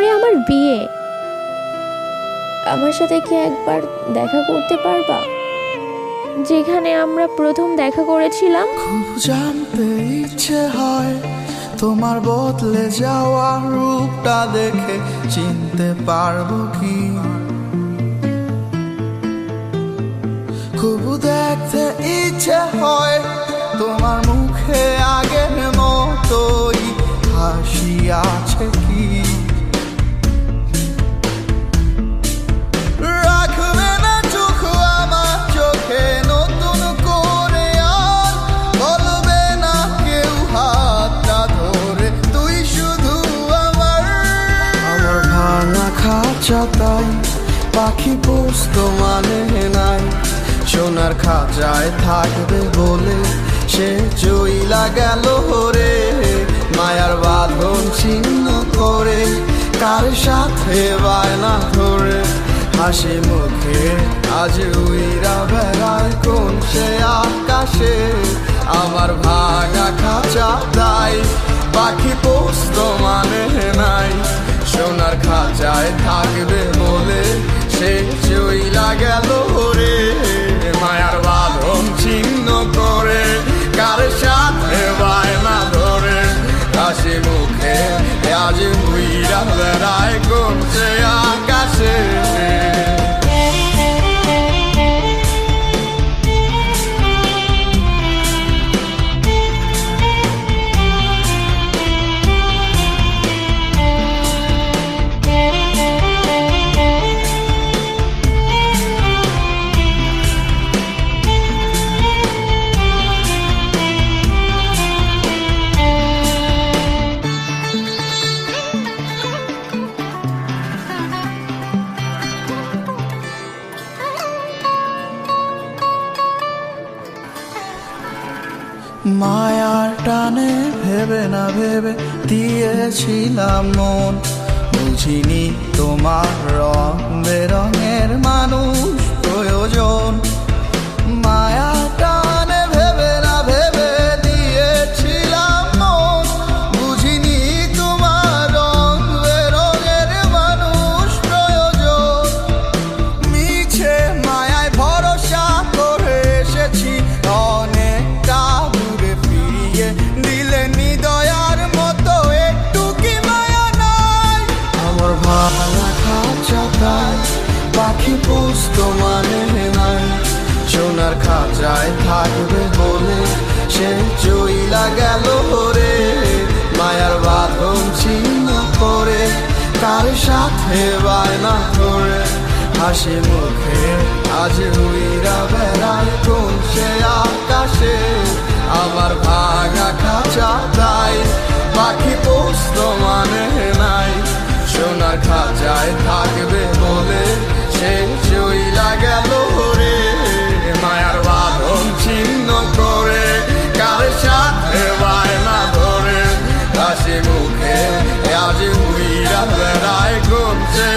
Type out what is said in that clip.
পরে আমার বিয়ে। আমার সাথে কি একবার দেখা করতে পারবা, যেখানে আমরা প্রথম দেখা করেছিলাম? খুব জানতে ইচ্ছে হয় তোমার বদলে যাওয়া রূপটা দেখে চিনতে পারবো কি। খুব দেখতে ইচ্ছে হয় তোমার মুখে আগের মতোই হাসি আছে কি। রাখবে না চোখ আমার চোখে নতুন করে, আর বলবে না কেউ হাতটা ধরে তুই শুধু আমার। আমার ভাঙা খাঁচা তাই পাখি পোস্ত মানে নাই, সোনার খাঁচায় থাকবে বলে সে চইলা গেল রে। মায়ার বাঁধন ছিন্ন করে কার সাথে বায়না ধরে হাসি মুখে আজ উইরা বেড়ায় কোন সে আকাশে। আমার ভাঙা খাঁচা তাই পাখি পোস্ত মানে নাই, সোনার খাঁচায় থাকবে বলে সে চইলা গেল রে। মায়ার বাঁধন ছিন্ন করে কার সাথে বায়না ধরে হাসি মুখে আজ উইরা বেড়ায় কোন সে আকাশে। মায়ার টানে ভেবে না ভেবে দিয়েছিলাম মন, বুঝিনি তোমার রং বেরঙের মানুষ প্রয়োজন। মায়ার টানে ভেবে না ভেবে দিয়েছিলাম মন, বুঝিনি তোমার রং বেরঙের মানুষ প্রয়োজন। মিছে মায়ায় ভরসা করে এসেছি অনেকটা দূরে, ফিরিয়ে দিলে নিদয়ার মতো একটু কি মায়া নাই। আমার ভাঙা খাঁচা তাই পাখি পোস্ত মানে নাই, সোনার খাঁচায় থাকবে বলে সে চইলা গেল রে। মায়ার বাঁধন ছিন্ন করে কার সাথে বায়না ধরে হাসি মুখে আজ উইরা বেড়ায় কোন সে আকাশে। আমার ভাঙা খাঁচা তাই পাখি পোস্ত মানে নাই, সোনার খাঁচায় থাকবে বলে সে চইলা গেল রে। মায়ার বাঁধন ছিন্ন করে কার সাথে বায়না ধরে হাসি মুখে আজ উইরা বেড়ায় কোন সে